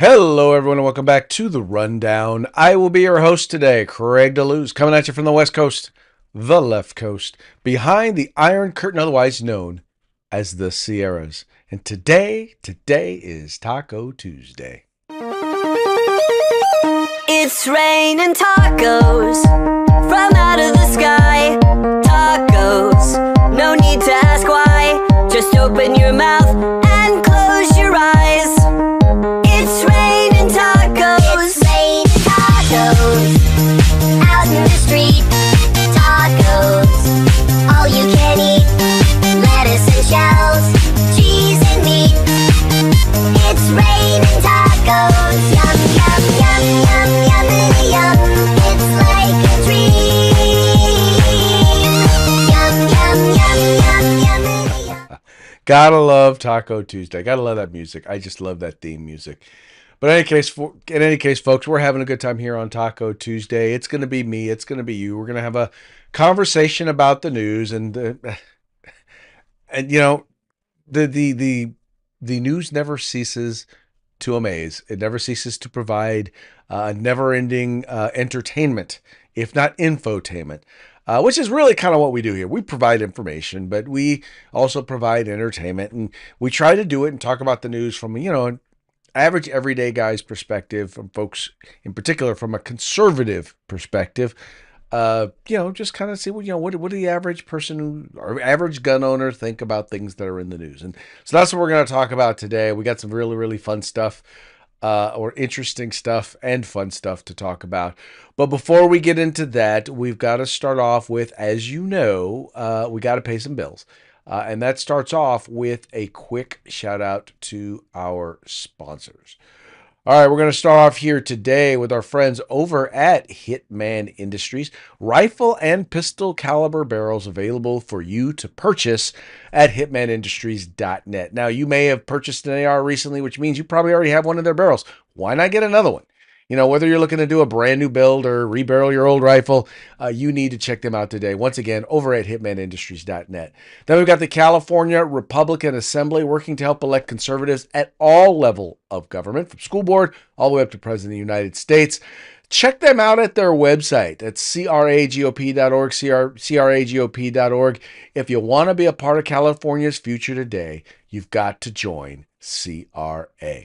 Hello, everyone, and welcome back to the Rundown. I will be your host today, Craig DeLuz, coming at you from the West Coast, the left coast, behind the Iron Curtain, otherwise known as the Sierras. And today is Taco Tuesday. It's raining tacos from out of the sky. Tacos, no need to ask why. Just open your mouth and close your eyes. It's raining tacos. It's raining tacos out in the street. Tacos, all you can eat. Lettuce and shells, cheese and meat. It's raining tacos. Yum, yum, yum, yum, yum, yum. It's like a dream. Yum, yum, yum, yum, yum, yum. Gotta love Taco Tuesday. Gotta love that music. I just love that theme music. But in any case, folks, we're having a good time here on Taco Tuesday. It's going to be me. It's going to be you. We're going to have a conversation about the news and you know the news never ceases to amaze. It never ceases to provide never-ending entertainment, if not infotainment, which is really kind of what we do here. We provide information, but we also provide entertainment, and we try to do it and talk about the news from an average everyday guy's perspective, from folks in particular from a conservative perspective. Just kind of see what do the average person or average gun owner think about things that are in the news. And so that's what we're going to talk about today. We got some really, really fun stuff, or interesting stuff and fun stuff to talk about. But before we get into that, we've got to start off with, as you know, we got to pay some bills. And that starts off with a quick shout out to our sponsors. All right, we're going to start off here today with our friends over at Hitman Industries. Rifle and pistol caliber barrels available for you to purchase at hitmanindustries.net. Now, you may have purchased an AR recently, which means you probably already have one of their barrels. Why not get another one? Whether you're looking to do a brand new build or rebarrel your old rifle, you need to check them out today. Once again, over at hitmanindustries.net. Then we've got the California Republican Assembly working to help elect conservatives at all level of government, from school board all the way up to President of the United States. Check them out at their website. That's cragop.org, cragop.org. If you want to be a part of California's future today, you've got to join CRA.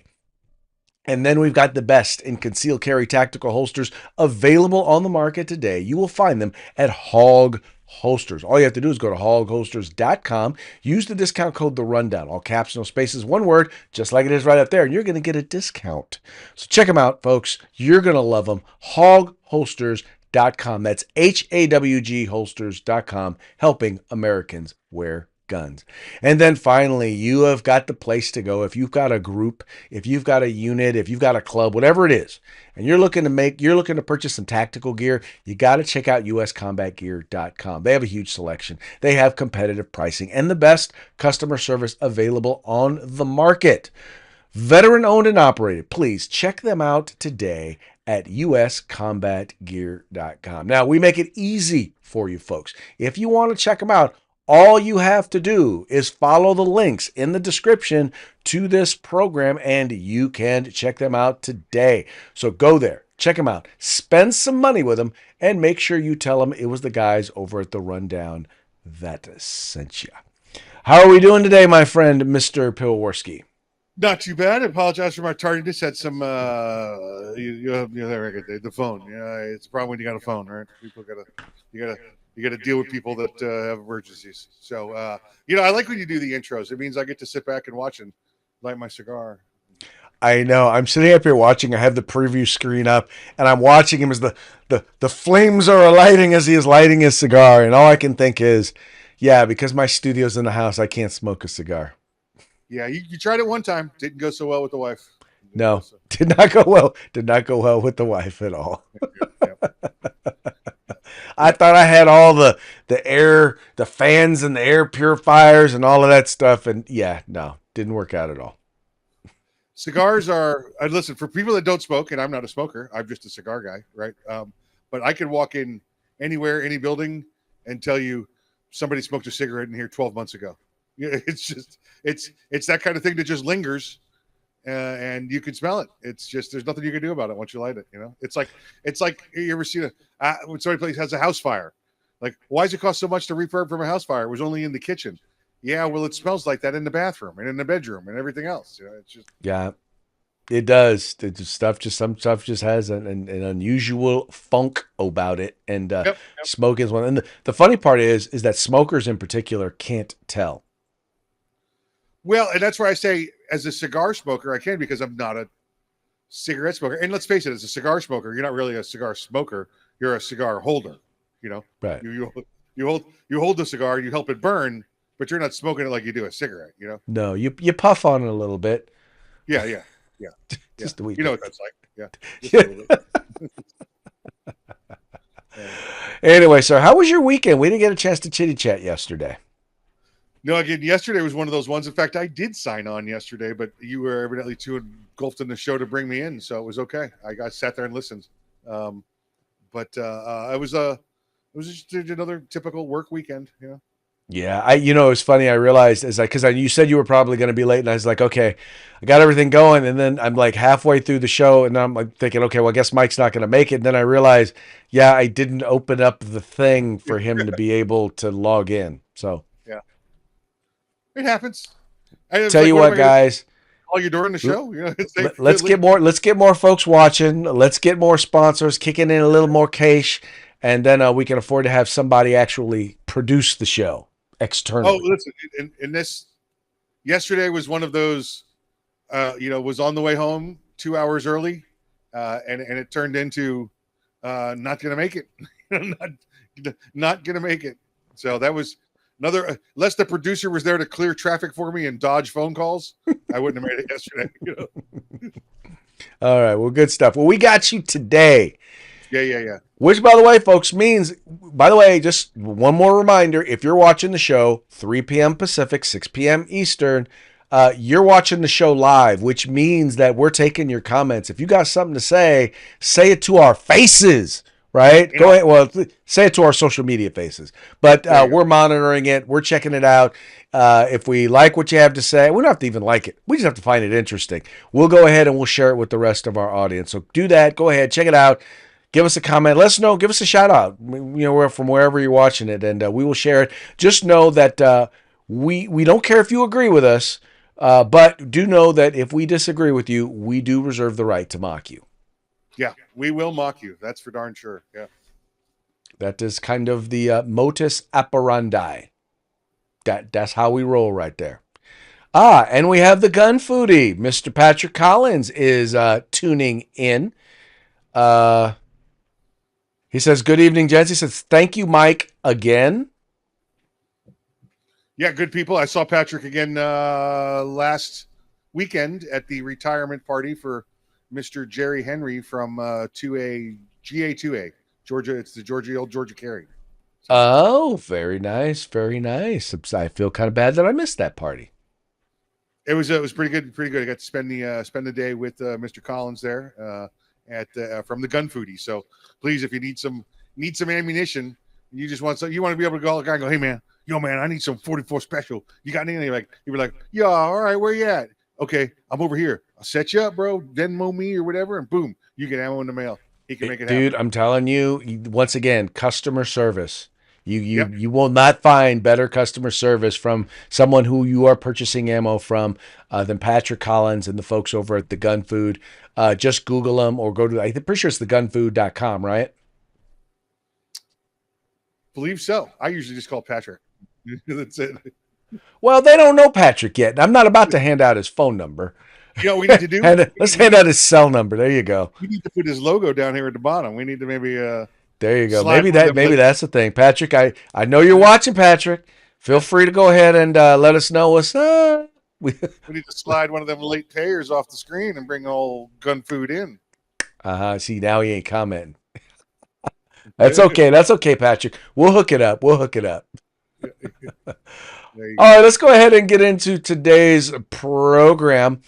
And then we've got the best in concealed carry tactical holsters available on the market today. You will find them at Hog Holsters. All you have to do is go to hogholsters.com, use the discount code The Rundown, all caps, no spaces, one word, just like it is right up there, and you're going to get a discount. So check them out, folks. You're going to love them. Hogholsters.com. That's HAWG holsters.com, helping Americans wear guns. And then finally, you have got the place to go. If you've got a group, if you've got a unit, if you've got a club, whatever it is, and you're looking to purchase some tactical gear, you got to check out uscombatgear.com. They have a huge selection. They have competitive pricing and the best customer service available on the market. Veteran owned and operated. Please check them out today at uscombatgear.com. Now, we make it easy for you folks. If you want to check them out, all you have to do is follow the links in the description to this program, and you can check them out today. So go there, check them out, spend some money with them, and make sure you tell them it was the guys over at The Rundown that sent you. How are we doing today, my friend, Mr. Pilwarski? Not too bad. I apologize for my tardiness. Had some, the phone. Yeah, it's a problem when you got a phone, right? You got to deal with people that have emergencies. So, I like when you do the intros. It means I get to sit back and watch and light my cigar. I know. I'm sitting up here watching. I have the preview screen up, and I'm watching him as the flames are alighting as he is lighting his cigar. And all I can think is, yeah, because my studio's in the house, I can't smoke a cigar. Yeah, you tried it one time. Didn't go so well with the wife. No, did not go well. Did not go well with the wife at all. I thought I had all the air, the fans and the air purifiers and all of that stuff. And yeah, no, didn't work out at all. Cigars are, listen, for people that don't smoke, and I'm not a smoker, I'm just a cigar guy, right? But I can walk in anywhere, any building, and tell you somebody smoked a cigarette in here 12 months ago. It's just, it's that kind of thing that just lingers. and you can smell it. It's just there's nothing you can do about it once you light it. It's like you ever see when somebody has a house fire. Like, why does it cost so much to refurb from a house fire? It was only in the kitchen. Yeah, well, it smells like that in the bathroom and in the bedroom and everything else. It's just it does. Some stuff just has an unusual funk about it, and smoke is one. And the funny part is that smokers in particular can't tell. Well, and that's where I say, as a cigar smoker, I can, because I'm not a cigarette smoker. And let's face it, as a cigar smoker, you're not really a cigar smoker. You're a cigar holder. Right? You hold the cigar, you help it burn, but you're not smoking it like you do a cigarette. No, you puff on it a little bit. Yeah. Just a wee You know bit. what that's like. Yeah. Just a little bit. Anyway, sir, how was your weekend? We didn't get a chance to chitty chat yesterday. No, again, yesterday was one of those ones. In fact, I did sign on yesterday, but you were evidently too engulfed in the show to bring me in, so it was okay. I sat there and listened. But it was just another typical work weekend. Yeah, it was funny. I realized because you said you were probably going to be late, and I was like, okay, I got everything going, and then I'm like halfway through the show, and I'm like thinking, okay, well, I guess Mike's not going to make it. And then I realized, I didn't open up the thing for him to be able to log in. So yeah, it happens. Tell you what, guys. Call you during the show. Let's get more folks watching. Let's get more sponsors, kicking in a little more cash, and then we can afford to have somebody actually produce the show externally. Oh, listen, and this yesterday was one of those. Was on the way home 2 hours early, and it turned into not going to make it. Not going to make it. So that was another. Unless the producer was there to clear traffic for me and dodge phone calls, I wouldn't have made it yesterday. All right. Well, good stuff. Well, we got you today. Yeah. Which, by the way, folks, means, just one more reminder, if you're watching the show, 3 p.m. Pacific, 6 p.m. Eastern, you're watching the show live, which means that we're taking your comments. If you got something to say it to our faces, right? Go ahead. Well, say it to our social media faces. But we're monitoring it. We're checking it out. If we like what you have to say, we don't have to even like it. We just have to find it interesting. We'll go ahead and we'll share it with the rest of our audience. So do that. Go ahead. Check it out. Give us a comment. Let us know. Give us a shout out. From wherever you're watching it, and we will share it. Just know that we don't care if you agree with us, but do know that if we disagree with you, we do reserve the right to mock you. Yeah, we will mock you. That's for darn sure. Yeah, that is kind of the modus operandi. That's how we roll right there. And we have the gun foodie, Mr. Patrick Collins, is tuning in. He says, good evening, gents. He says, thank you, Mike, again. Yeah, good people. I saw Patrick again last weekend at the retirement party for Mr. Jerry Henry from 2A, GA2A, Georgia. It's the old Georgia Carry. Oh, very nice. Very nice. I feel kind of bad that I missed that party. It was pretty good. Pretty good. I got to spend the day with Mr. Collins there from the Gun Foodie. So please, if you need some ammunition, you just want you want to be able to go to the guy and go, hey man, I need some 44 special. You got anything? You'd be like, yeah, all right, where you at? Okay, I'm over here. I'll set you up, bro. Venmo me or whatever, and boom, you get ammo in the mail. He can make it happen. Dude, I'm telling you, once again, customer service. You will not find better customer service from someone who you are purchasing ammo from than Patrick Collins and the folks over at the Gun Food. Just Google them or go to, I'm pretty sure it's thegunfood.com, right? Believe so. I usually just call Patrick. That's it. Well, they don't know Patrick yet. I'm not about to hand out his phone number. You know what we need to do? Let's hand out his cell number. There you go. We need to put his logo down here at the bottom. We need to maybe there you go. Maybe that's the thing. Patrick, I know you're watching, Patrick. Feel free to go ahead and let us know what's up. We need to slide one of them late payers off the screen and bring old Gun Food in. See, now he ain't commenting. That's okay. That's okay, Patrick. We'll hook it up. All right, let's go ahead and get into today's program.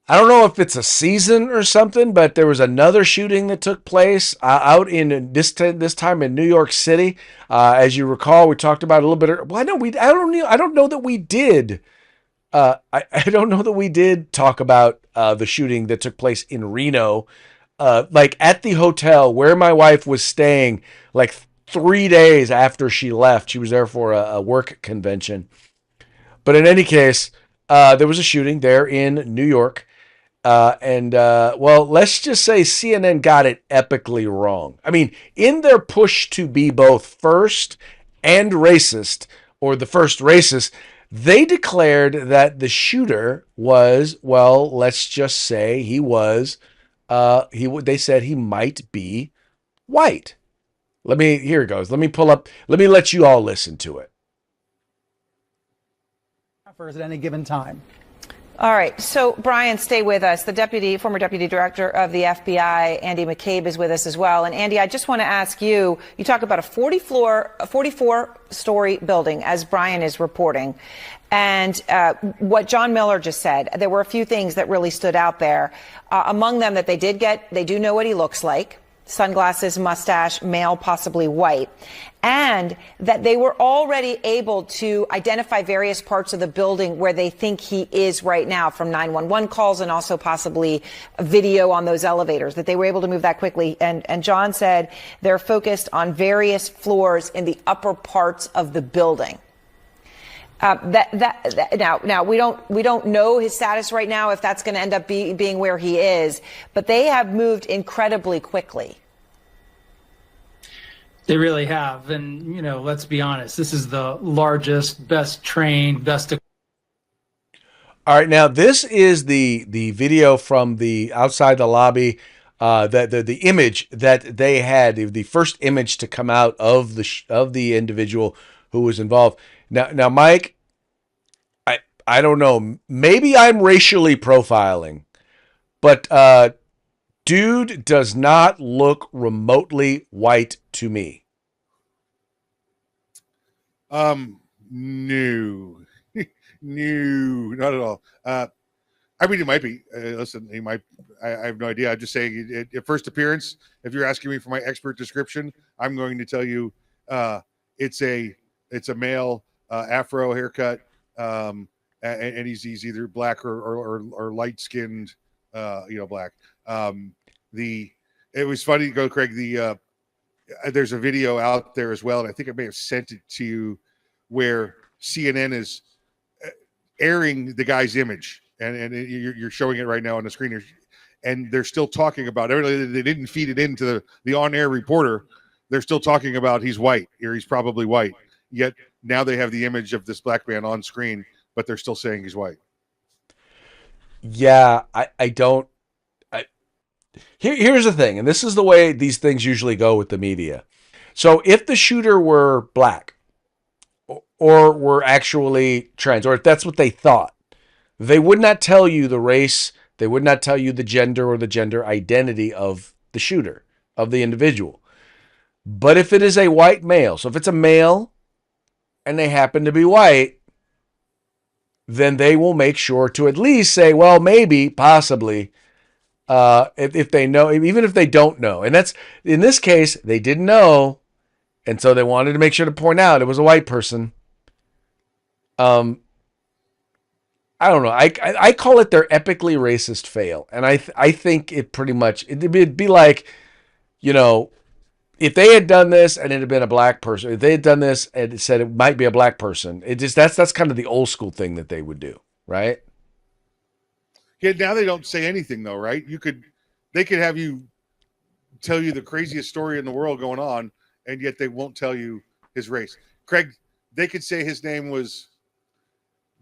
I don't know if it's a season or something, but there was another shooting that took place out in this time in New York City. As you recall, we talked about it a little bit. Well, I don't know that we did I don't know that we did talk about the shooting that took place in Reno, like at the hotel where my wife was staying, like 3 days after she left. She was there for a work convention. But in any case, there was a shooting there in New York. Well, let's just say CNN got it epically wrong. I mean, in their push to be both first and racist, or the first racist, they declared that the shooter was, well, let's just say he was, they said he might be white. Here it goes. Let me pull up, let me let you all listen to it. At any given time. All right. So, Brian, stay with us. The former deputy director of the FBI, Andy McCabe, is with us as well. And Andy, I just want to ask you, you talk about a 44-story building, as Brian is reporting. And what John Miller just said, there were a few things that really stood out there. Among them that they do know what he looks like. Sunglasses, mustache, male, possibly white, and that they were already able to identify various parts of the building where they think he is right now from 911 calls and also possibly a video on those elevators, that they were able to move that quickly. And John said they're focused on various floors in the upper parts of the building. Now we don't know his status right now, if that's going to end up being where he is, but they have moved incredibly quickly. They really have. And, you know, let's be honest, this is the largest, best trained, best. All right. Now, this is the video from the outside the lobby. The image that they had, the first image to come out of the individual who was involved. Now, Mike, I don't know. Maybe I'm racially profiling, but dude does not look remotely white to me. No, no, not at all. I mean, he might be. Listen, he might. I have no idea. I'm just saying, at first appearance, if you're asking me for my expert description, I'm going to tell you it's a male, afro haircut, and he's either black or light skinned, black. It was funny. Go, Craig. There's a video out there as well, and I think I may have sent it to you, where CNN is airing the guy's image, and you're showing it right now on the screen here, and they're still talking about it. They didn't feed it into the on-air reporter. They're still talking about he's white, or he's probably white. Yet now they have the image of this black man on screen, but they're still saying he's white. Yeah, I don't. Here's the thing, and this is the way these things usually go with the media. So if the shooter were black, or were actually trans, or if that's what they thought, they would not tell you the race, they would not tell you the gender or the gender identity of the shooter, of the individual. But if it is a white male, so if it's a male and they happen to be white, then they will make sure to at least say, well, maybe, possibly, if they know, even if they don't know. And that's, in this case, they didn't know, and so they wanted to make sure to point out it was a white person. I don't know. I call it their epically racist fail, and I think it pretty much, it'd be like, if they had done this and it had been a black person, if they had done this and it said it might be a black person, that's kind of the old school thing that they would do, right? Yeah, now they don't say anything though, right? They could have you tell you the craziest story in the world going on, and yet they won't tell you his race. Craig, they could say his name was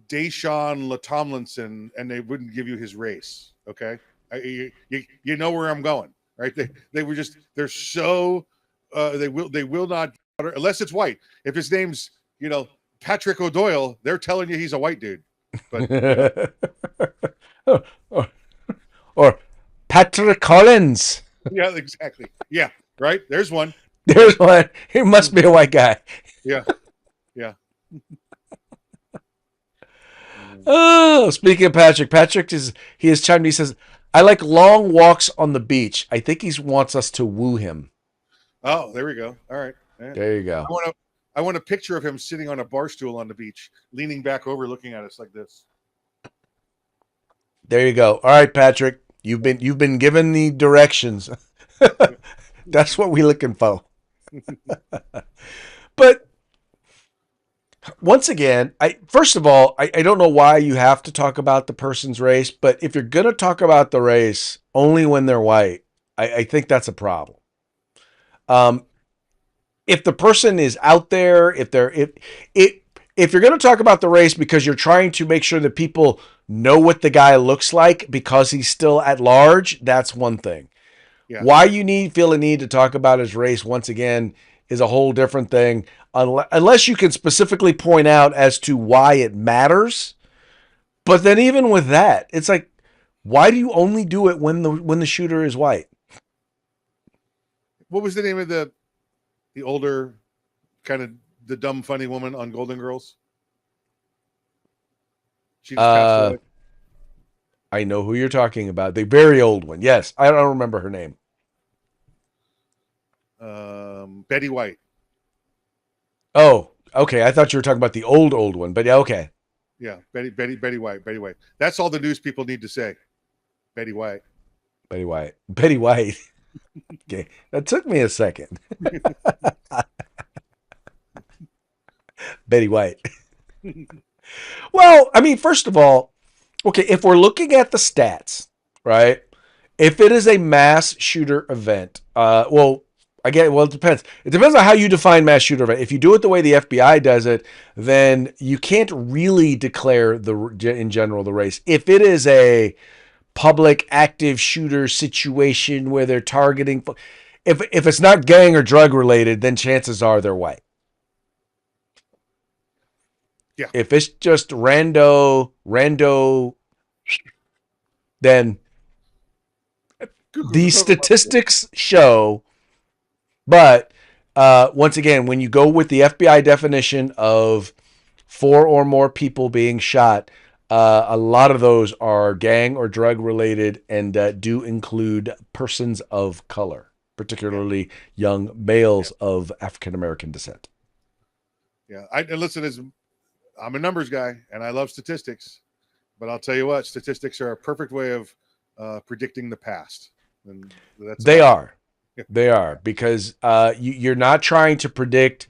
Deshaun LaTomlinson, and they wouldn't give you his race. Okay, you know where I'm going, right? They're so they will not, unless it's white. If his name's Patrick O'Doyle, they're telling you he's a white dude. But or Patrick Collins. Yeah, exactly. Yeah, right. There's one. There's one. He must be a white guy. Yeah, yeah. Oh, speaking of Patrick is chimed. He says, "I like long walks on the beach. I think he wants us to woo him." Oh, there we go. All right. There you go. I want a picture of him sitting on a bar stool on the beach, leaning back over, looking at us like this. There you go. All right, Patrick. You've been given the directions. That's what we're looking for. But once again, first of all, I don't know why you have to talk about the person's race, but if you're gonna talk about the race only when they're white, I think that's a problem. Um, if the person is out there, if you're going to talk about the race because you're trying to make sure that people know what the guy looks like because he's still at large, that's one thing. Yeah. Why you feel a need to talk about his race once again is a whole different thing. Unless you can specifically point out as to why it matters. But then even with that, it's like, why do you only do it when the shooter is white? What was the name of the older kind of the dumb funny woman on Golden Girls? She was passed away. I know who you're talking about. The very old one. Yes, I don't remember her name. Betty White. Oh, okay. I thought you were talking about the old one, but yeah, okay. Yeah, Betty White. That's all the news people need to say. Betty White. Betty White. Okay, that took me a second. Betty White. Well, I mean, first of all, okay, if we're looking at the stats, right? If it is a mass shooter event, it depends. It depends on how you define mass shooter event. If you do it the way the FBI does it, then you can't really declare in general the race. If it is a public active shooter situation where they're targeting, if it's not gang or drug related, then chances are they're white. Yeah. If it's just rando, then the statistics show. But once again, when you go with the FBI definition of 4 or more people being shot, a lot of those are gang or drug related and do include persons of color, particularly young males of African American descent. Yeah, I'm a numbers guy and I love statistics, but I'll tell you what, statistics are a perfect way of predicting the past. And they are because you're not trying to predict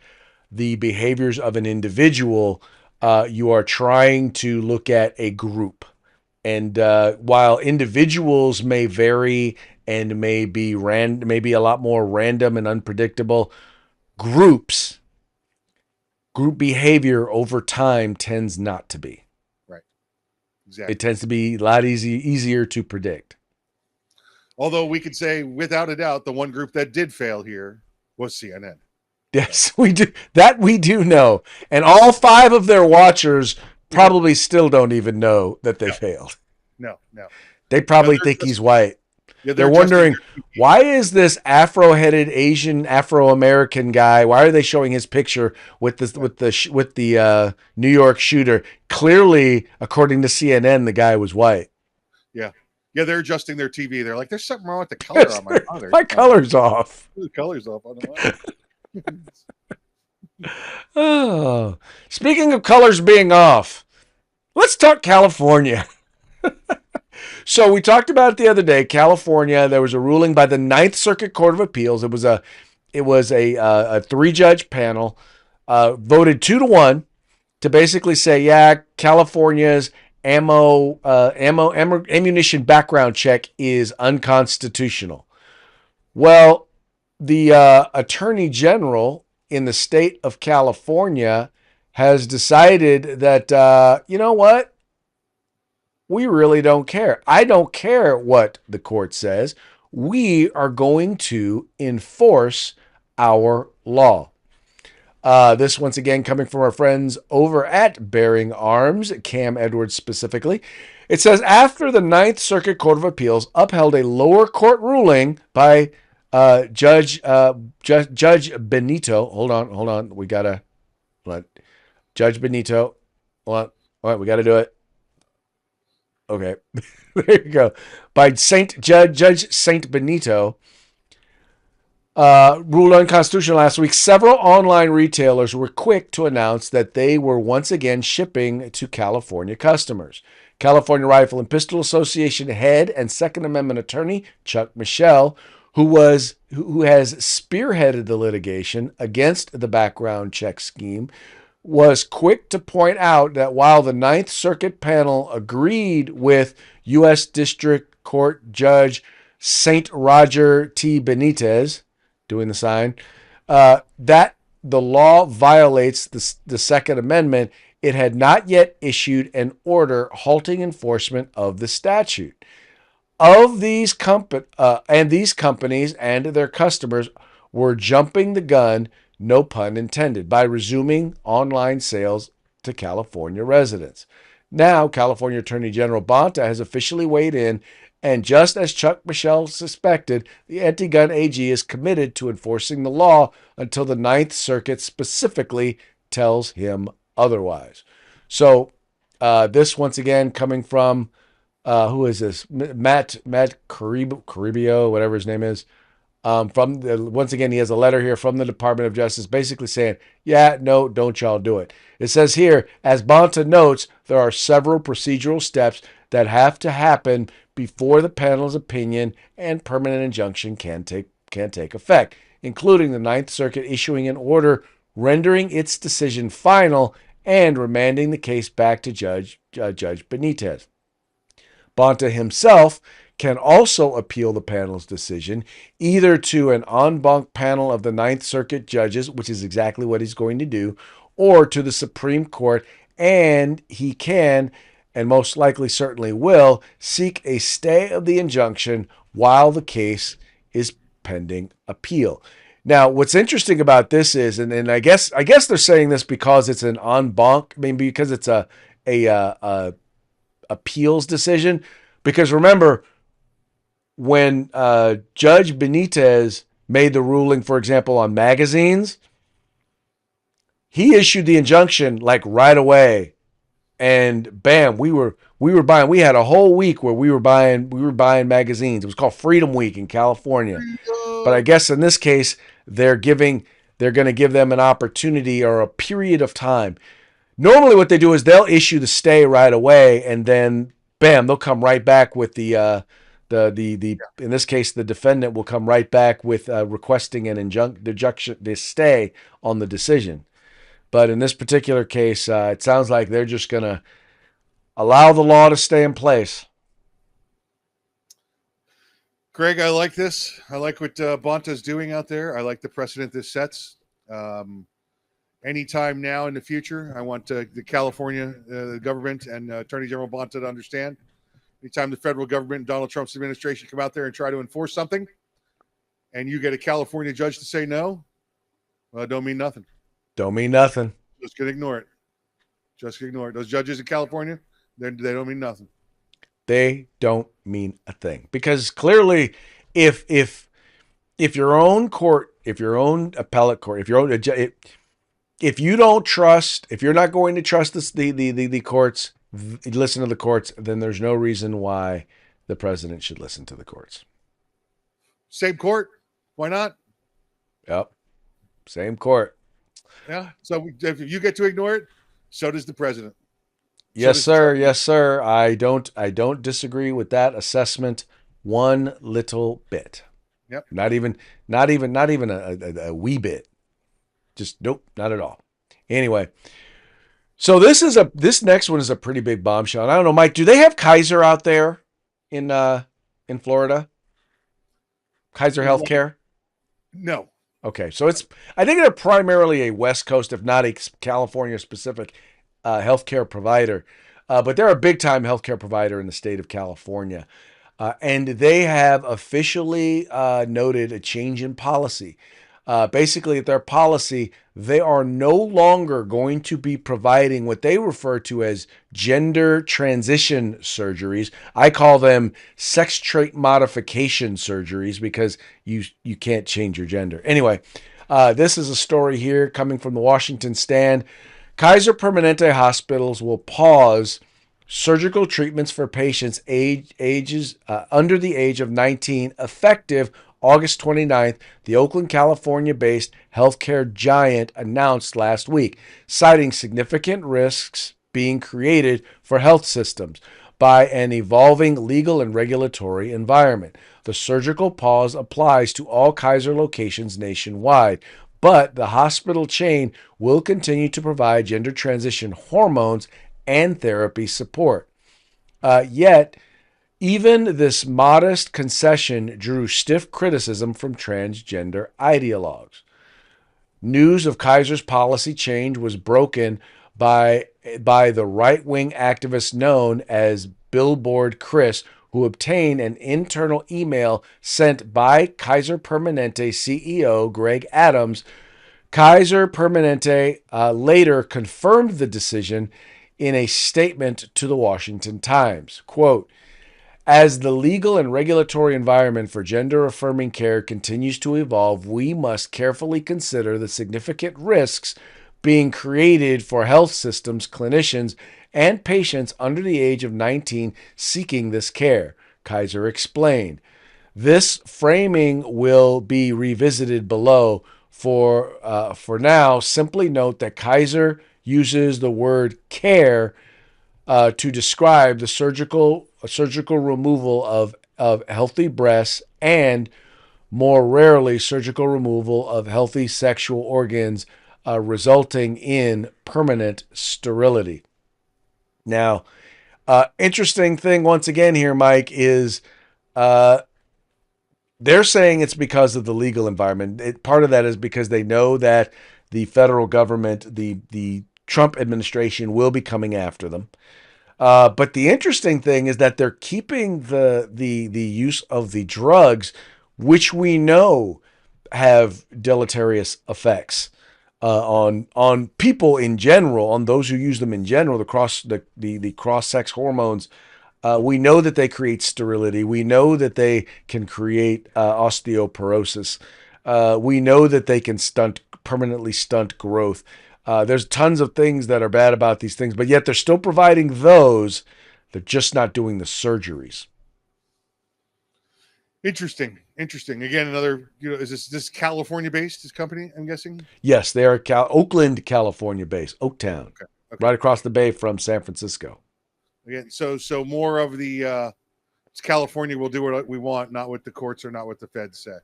the behaviors of an individual. You are trying to look at a group. And while individuals may vary and may be a lot more random and unpredictable, group behavior over time tends not to be. Right. Exactly. It tends to be a lot easier to predict. Although we could say, without a doubt, the one group that did fail here was CNN. Yes, we do. That we do know. And all 5 of their watchers probably still don't even know that they failed. No. They probably think he's white. Yeah, they're wondering, why is this Afro-headed Asian Afro-American guy? Why are they showing his picture with the New York shooter? Clearly, according to CNN, the guy was white. Yeah, they're adjusting their TV. They're like, "There's something wrong with the color on my mother. My color's off. The color's off on the mother." Oh, speaking of colors being off, let's talk California. So we talked about it the other day. California, there was a ruling by the Ninth Circuit Court of Appeals. It was a 3-judge panel, voted 2-1 to basically say, yeah, California's ammunition background check is unconstitutional. Well, the Attorney General in the state of California has decided that, you know what? We really don't care. I don't care what the court says. We are going to enforce our law. This once again coming from our friends over at Bearing Arms, Cam Edwards specifically. It says, after the Ninth Circuit Court of Appeals upheld a lower court ruling by Judge Benito. Hold on. We gotta let Judge Benito. Hold on. We gotta do it. Okay, there you go. By Judge Saint Benito. Ruled unconstitutional last week. Several online retailers were quick to announce that they were once again shipping to California customers. California Rifle and Pistol Association head and Second Amendment attorney Chuck Michel, who has spearheaded the litigation against the background check scheme, was quick to point out that while the Ninth Circuit panel agreed with U.S. District Court Judge St. Roger T. Benitez, doing the sign, that the law violates the Second Amendment, it had not yet issued an order halting enforcement of the statute. Of these companies and their customers were jumping the gun, no pun intended, by resuming online sales to California residents. Now, California Attorney General Bonta has officially weighed in, and just as Chuck Michel suspected, the anti-gun AG is committed to enforcing the law until the Ninth Circuit specifically tells him otherwise. So, this once again coming from who is this? Matt Caribio, whatever his name is. Once again, he has a letter here from the Department of Justice basically saying, yeah, no, don't y'all do it. It says here, as Bonta notes, there are several procedural steps that have to happen before the panel's opinion and permanent injunction can take effect, including the Ninth Circuit issuing an order rendering its decision final and remanding the case back to Judge Benitez. Bonta himself can also appeal the panel's decision either to an en banc panel of the Ninth Circuit judges, which is exactly what he's going to do, or to the Supreme Court, and he can, and most likely certainly will, seek a stay of the injunction while the case is pending appeal. Now, what's interesting about this is, and I guess they're saying this because it's an en banc, maybe because it's a appeals decision, because remember when Judge Benitez made the ruling, for example, on magazines, he issued the injunction like right away, and bam, we were buying. We had a whole week where we were buying magazines. It was called Freedom Week in California. But I guess in this case, they're going to give them an opportunity or a period of time. Normally what they do is they'll issue the stay right away, and then bam, they'll come right back with the in this case, the defendant will come right back with requesting an injunction, this stay on the decision. But in this particular case, it sounds like they're just going to allow the law to stay in place. Greg, I like this. I like what Bonta's doing out there. I like the precedent this sets. Anytime now in the future, I want the California government and Attorney General Bonta to understand. Anytime the federal government and Donald Trump's administration come out there and try to enforce something, and you get a California judge to say no, well, it don't mean nothing. Don't mean nothing. Just gonna ignore it. Just ignore it. Those judges in California, they don't mean nothing. They don't mean a thing, because clearly, if your own court, if your own appellate court, if you don't trust, if you're not going to trust the courts, listen to the courts, then there's no reason why the president should listen to the courts. Same court, why not? Yep, same court. Yeah. So if you get to ignore it, so does the president. Yes, sir. Yes, sir. I don't disagree with that assessment one little bit. Yep. Not even a wee bit. Just nope, not at all. Anyway, so this next one is a pretty big bombshell. And I don't know, Mike, do they have Kaiser out there in Florida? Kaiser Healthcare? No. Okay, so I think they're primarily a West Coast, if not a California specific healthcare provider, but they're a big time healthcare provider in the state of California. And they have officially noted a change in policy. Basically, their policy, they are no longer going to be providing what they refer to as gender transition surgeries. I call them sex trait modification surgeries because you can't change your gender. Anyway, this is a story here coming from the Washington Stand. Kaiser Permanente hospitals will pause surgical treatments for patients ages under the age of 19 effective August 29th, the Oakland, California-based healthcare giant announced last week, citing significant risks being created for health systems. by an evolving legal and regulatory environment. The surgical pause applies to all Kaiser locations nationwide, but the hospital chain will continue to provide gender transition hormones and therapy support. Yet, even this modest concession drew stiff criticism from transgender ideologues. News of Kaiser's policy change was broken by the right-wing activist known as Billboard Chris, who obtained an internal email sent by Kaiser Permanente CEO Greg Adams. Kaiser Permanente later confirmed the decision in a statement to the Washington Times. Quote, as the legal and regulatory environment for gender affirming care continues to evolve, we must carefully consider the significant risks being created for health systems, clinicians, and patients under the age of 19 seeking this care, Kaiser explained. This framing will be revisited below. For now, simply note that Kaiser uses the word care to describe the surgical removal of healthy breasts and, more rarely, surgical removal of healthy sexual organs resulting in permanent sterility. Now, interesting thing once again here, Mike, is they're saying it's because of the legal environment. Part of that is because they know that the federal government, the Trump administration, will be coming after them. But the interesting thing is that they're keeping the use of the drugs, which we know have deleterious effects on people in general, on those who use them in general, the cross sex hormones. We know that they create sterility. We know that they can create osteoporosis. We know that they can permanently stunt growth. There's tons of things that are bad about these things, but yet they're still providing those. They're just not doing the surgeries. Interesting. Again, another, is this California based, this company, I'm guessing? Yes, they are Oakland, California based, Oaktown, Okay. right across the bay from San Francisco. Again, so more of the California will do what we want, not what the courts or not what the feds say.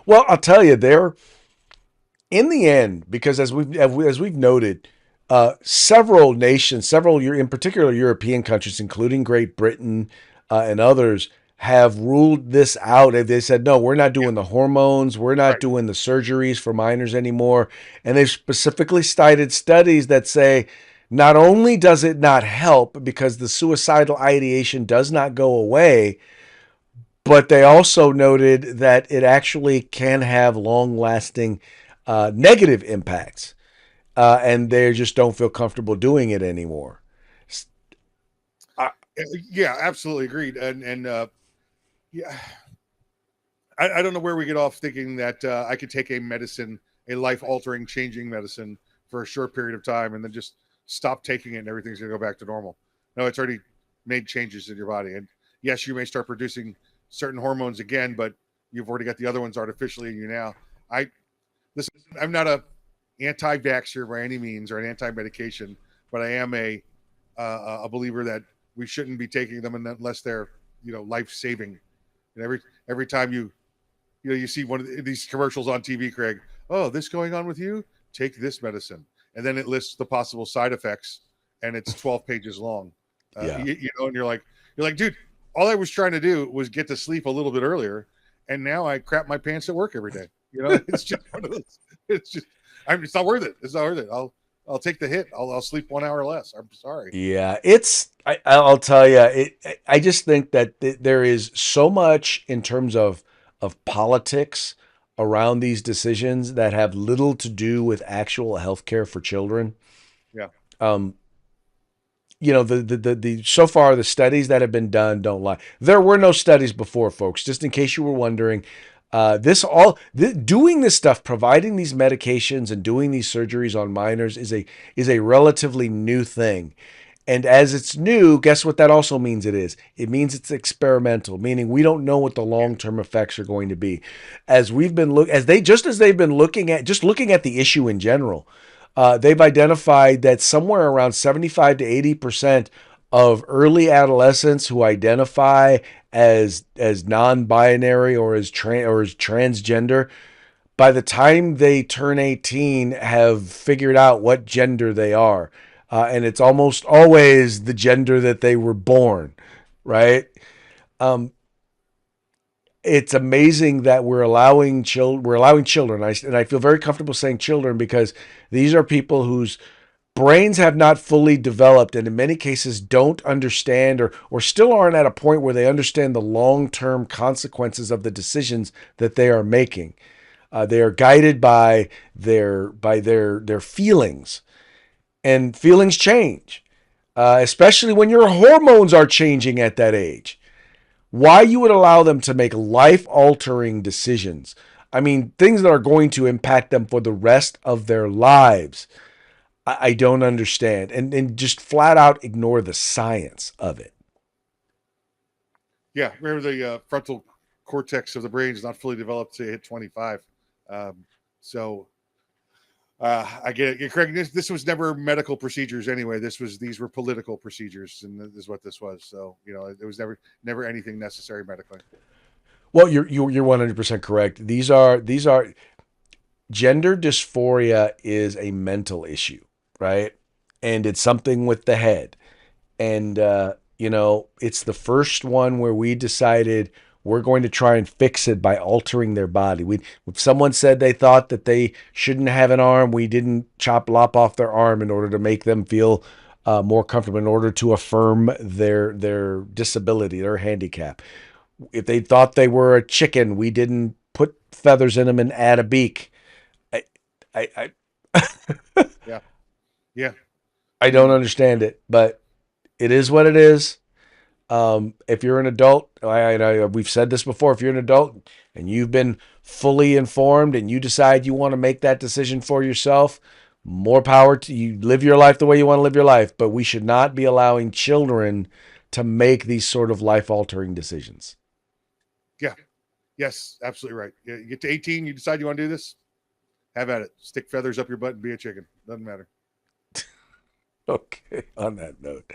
Well, I'll tell you, they're in the end, because as we've noted, several nations, in particular European countries, including Great Britain and others, have ruled this out. They said, no, we're not doing the hormones. We're not doing the surgeries for minors anymore. And they've specifically cited studies that say not only does it not help because the suicidal ideation does not go away, but they also noted that it actually can have long-lasting negative impacts. And they just don't feel comfortable doing it anymore. Yeah, absolutely agreed. And yeah, I don't know where we get off thinking that I could take a life-altering, changing medicine for a short period of time and then just stop taking it and everything's going to go back to normal. No, it's already made changes in your body. And yes, you may start producing certain hormones again, but you've already got the other ones artificially in you now. Listen, I'm not a anti-vaxxer by any means or an anti-medication, but I am a believer that we shouldn't be taking them unless they're, life-saving. And every time you see one of these commercials on TV, Craig, oh, this going on with you? Take this medicine. And then it lists the possible side effects and it's 12 pages long. And you're like, dude, all I was trying to do was get to sleep a little bit earlier. And now I crap my pants at work every day. It's just one of those, it's not worth it. It's not worth it. I'll take the hit. I'll sleep 1 hour less. I'm sorry. Yeah, I'll tell you, I just think that there is so much in terms of politics around these decisions that have little to do with actual health care for children. Yeah. The so far the studies that have been done don't lie. There were no studies before, folks, just in case you were wondering. Doing this stuff, providing these medications and doing these surgeries on minors is a relatively new thing. And as it's new, guess what that also means it is? It means it's experimental, meaning we don't know what the long-term effects are going to be. As they've been looking at the issue in general, they've identified that somewhere around 75 to 80% of early adolescents who identify as non-binary or as transgender, by the time they turn 18, have figured out what gender they are. And it's almost always the gender that they were born, right? Um, it's amazing that we're allowing children. And I feel very comfortable saying children because these are people whose brains have not fully developed and in many cases don't understand or still aren't at a point where they understand the long-term consequences of the decisions that they are making. They are guided by their feelings, and feelings change, especially when your hormones are changing at that age. Why you would allow them to make life-altering decisions? I mean, things that are going to impact them for the rest of their lives. I don't understand, and just flat out ignore the science of it. Yeah, remember the frontal cortex of the brain is not fully developed to hit 25. So I get it. Craig, this was never medical procedures anyway. These were political procedures, and this is what this was. So it was never anything necessary medically. Well, you're 100% correct. These are gender dysphoria is a mental issue, right? And it's something with the head. And it's the first one where we decided we're going to try and fix it by altering their body. If someone said they thought that they shouldn't have an arm, we didn't lop off their arm in order to make them feel more comfortable, in order to affirm their disability, their handicap. If they thought they were a chicken, we didn't put feathers in them and add a beak. I Yeah, yeah. I don't understand it, but it is what it is. If you're an adult, we've said this before, if you're an adult and you've been fully informed and you decide you want to make that decision for yourself, more power to you. Live your life the way you want to live your life, but we should not be allowing children to make these sort of life-altering decisions. Yeah. Yes, absolutely right. Yeah, you get to 18, you decide you want to do this, have at it. Stick feathers up your butt and be a chicken. Doesn't matter. Okay, on that note.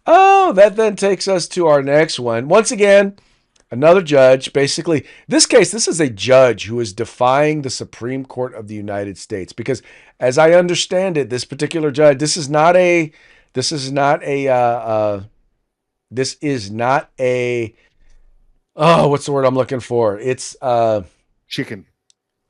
Oh, that then takes us to our next one. Once again, another judge. Basically, this is a judge who is defying the Supreme Court of the United States. Because as I understand it, this particular judge, this is not a what's the word I'm looking for? It's Chicken.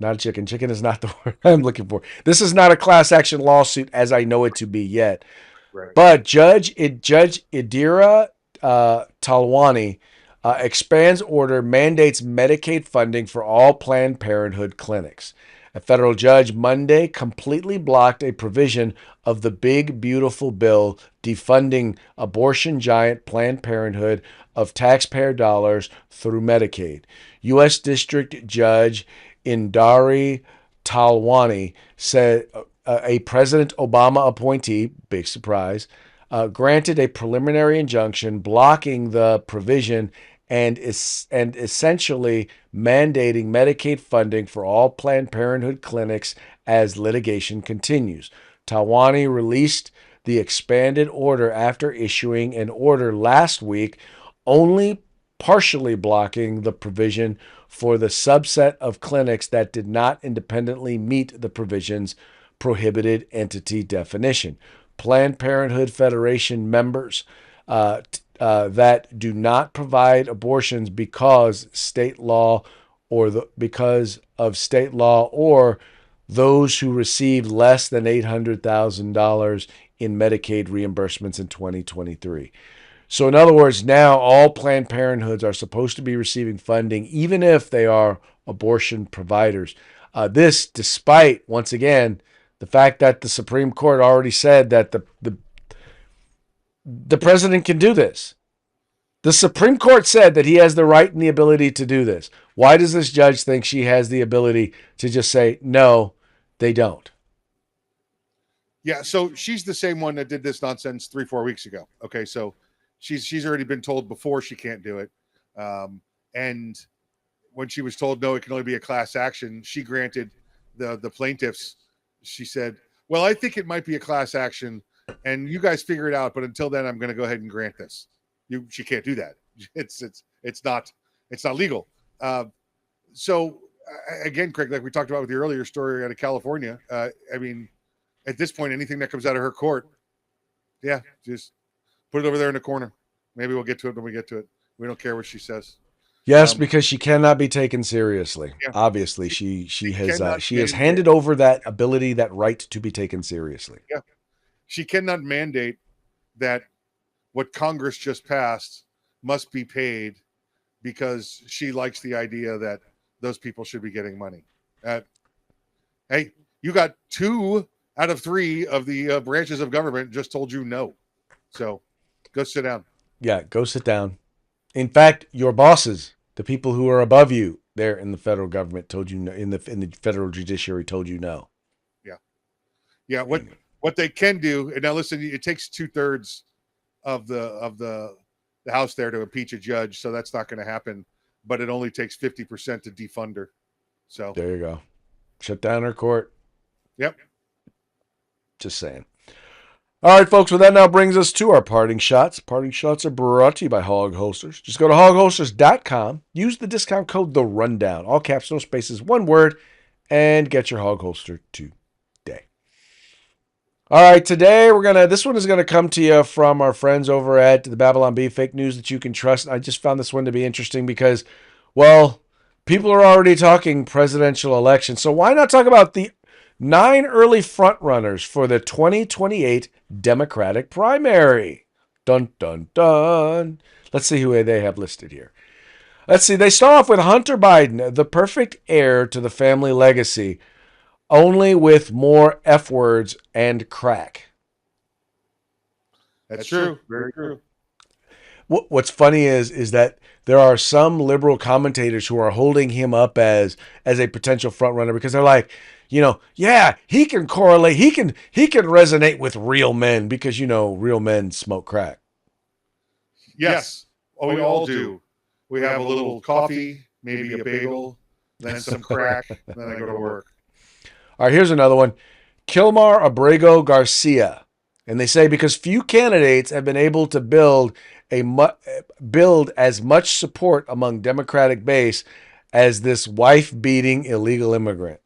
not a chicken. Chicken is not the word I'm looking for. This is not a class action lawsuit as I know it to be yet. Right. But Judge Idira Talwani expands order, mandates Medicaid funding for all Planned Parenthood clinics. A federal judge Monday completely blocked a provision of the big, beautiful bill defunding abortion giant Planned Parenthood of taxpayer dollars through Medicaid. U.S. District Judge Indari Talwani said a President Obama appointee, big surprise, granted a preliminary injunction blocking the provision and essentially mandating Medicaid funding for all Planned Parenthood clinics as litigation continues. Talwani released the expanded order after issuing an order last week only partially blocking the provision for the subset of clinics that did not independently meet the provision's prohibited entity definition. Planned Parenthood Federation members that do not provide abortions because of state law or those who received less than $800,000 in Medicaid reimbursements in 2023. So in other words, now all Planned Parenthoods are supposed to be receiving funding, even if they are abortion providers. This, despite, once again, the fact that the Supreme Court already said that the president can do this. The Supreme Court said that he has the right and the ability to do this. Why does this judge think she has the ability to just say, no, they don't? Yeah, so she's the same one that did this nonsense 3-4 weeks ago. Okay, so she's already been told before she can't do it. And when she was told, no, it can only be a class action, she granted the plaintiffs. She said, well, I think it might be a class action and you guys figure it out. But until then, I'm going to go ahead and grant this. She can't do that. It's not legal. So again, Craig, like we talked about with your earlier story out of California, I mean, at this point, anything that comes out of her court, yeah, just put it over there in the corner. Maybe we'll get to it when we get to it. We don't care what she says. Yes, because she cannot be taken seriously. Yeah. Obviously, she has cannot handed over that ability, that right to be taken seriously. Yeah, she cannot mandate that what Congress just passed must be paid because she likes the idea that those people should be getting money. Hey, you got 2 out of 3 of the branches of government just told you no. So go sit down. Yeah, go sit down. In fact, your bosses, the people who are above you there in the federal government, told you no, in the federal judiciary told you no. Yeah. What they can do, and now listen, it takes 2/3 of the House there to impeach a judge, so that's not going to happen. But it only takes 50% to defund her. So there you go. Shut down her court. Yep. Just saying. All right, folks, well, that now brings us to our parting shots. Parting shots are brought to you by Hog Holsters. Just go to hogholsters.com, use the discount code The Rundown, all caps, no spaces, one word, and get your hog holster today. All right, today this one is gonna come to you from our friends over at the Babylon Bee, fake news that you can trust. I just found this one to be interesting because, well, people are already talking presidential election, so why not talk about the 9 early frontrunners for the 2028 Democratic primary? Dun, dun, dun. Let's see who they have listed here. Let's see. They start off with Hunter Biden, the perfect heir to the family legacy, only with more F words and crack. That's true. Very true. What's funny is that there are some liberal commentators who are holding him up as a potential front runner because they're like, yeah, he can correlate, he can resonate with real men because real men smoke crack. Yes. Oh, we all do. We have a little coffee, maybe a bagel, then some crack, then I go to work. All right, here's another one. Kilmar Abrego Garcia. And they say because few candidates have been able to build as much support among Democratic base as this wife-beating illegal immigrant.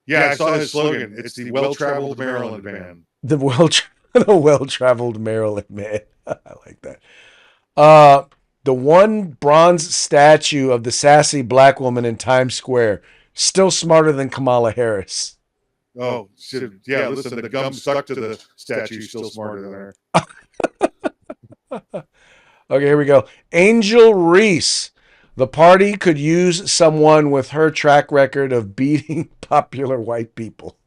Yeah, I saw his slogan. It's the well-traveled Maryland man. The well-traveled Maryland man. I like that. The one bronze statue of the sassy black woman in Times Square, still smarter than Kamala Harris. Oh, yeah, listen, the gum stuck to the statue, still smarter than her. Okay, here we go. Angel Reese. The party could use someone with her track record of beating popular white people.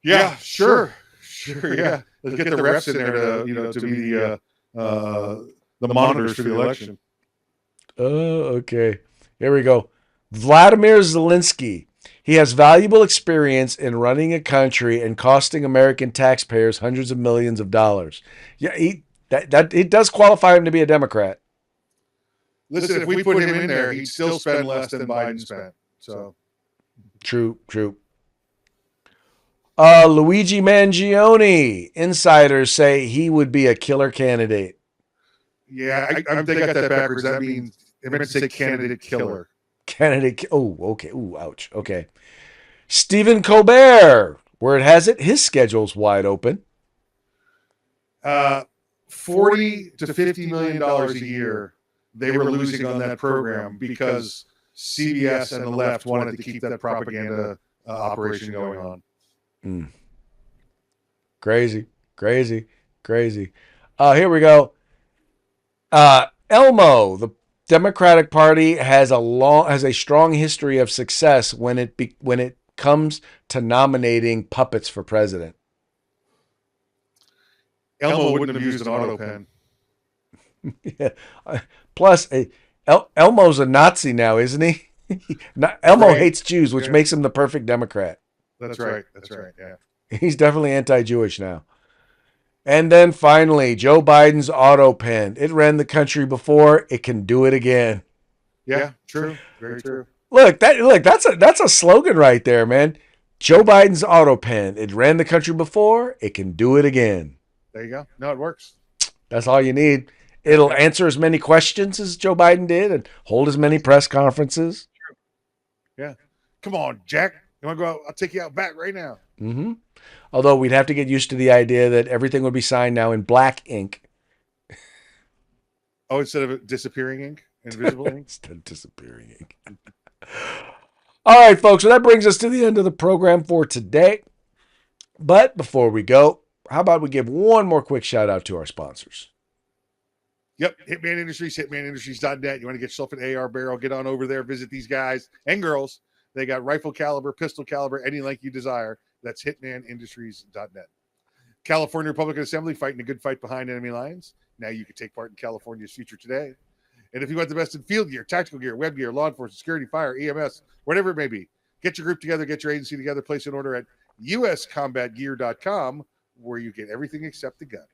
Yeah, sure, yeah. Let's get the reps in there to be the monitors for the election. Oh, okay. Here we go. Vladimir Zelensky. He has valuable experience in running a country and costing American taxpayers hundreds of millions of dollars. Yeah, it does qualify him to be a Democrat. Listen, if we put him in there, he'd still spend less than Biden spent. So true. Luigi Mangione. Insiders say he would be a killer candidate. Yeah, I think I got that backwards. That means they meant to say candidate killer. Candidate. Oh, okay. Ooh, ouch. Okay. Stephen Colbert. Word has it, his schedule's wide open. $40 to $50 million a year they were losing on that program because CBS and the left wanted to keep that propaganda operation going on. Crazy. Here we go. Elmo, the Democratic Party has a strong history of success when it comes to nominating puppets for president. Elmo wouldn't have used an auto pen. Yeah. Plus, Elmo's a Nazi now, isn't he? Elmo hates Jews, which makes him the perfect Democrat. That's right. Yeah. He's definitely anti-Jewish now. And then finally, Joe Biden's auto pen. It ran the country before. It can do it again. Yeah, true. Very true. Look, that's a slogan right there, man. Joe Biden's auto pen. It ran the country before. It can do it again. There you go. No, it works. That's all you need. It'll answer as many questions as Joe Biden did and hold as many press conferences. Yeah. Come on, Jack. You want to go out? I'll take you out back right now. Mm-hmm. Although we'd have to get used to the idea that everything would be signed now in black ink. Oh, instead of it disappearing ink, invisible ink. Instead of disappearing ink. All right, folks. So that brings us to the end of the program for today. But before we go, how about we give one more quick shout out to our sponsors? Yep, Hitman Industries, hitmanindustries.net. You want to get yourself an AR barrel, get on over there, visit these guys and girls. They got rifle caliber, pistol caliber, any length you desire. That's hitmanindustries.net. California Republican Assembly, fighting a good fight behind enemy lines. Now you can take part in California's future today. And if you want the best in field gear, tactical gear, web gear, law enforcement, security, fire, EMS, whatever it may be, get your group together, get your agency together, place an order at uscombatgear.com, where you get everything except the gun.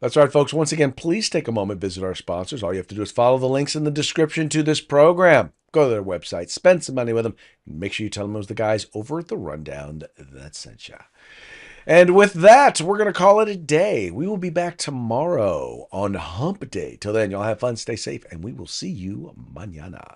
That's right, folks. Once again, please take a moment, visit our sponsors. All you have to do is follow the links in the description to this program. Go to their website, spend some money with them, and make sure you tell them it was the guys over at The Rundown that sent you. And with that, we're going to call it a day. We will be back tomorrow on Hump Day. Till then, y'all have fun, stay safe, and we will see you mañana.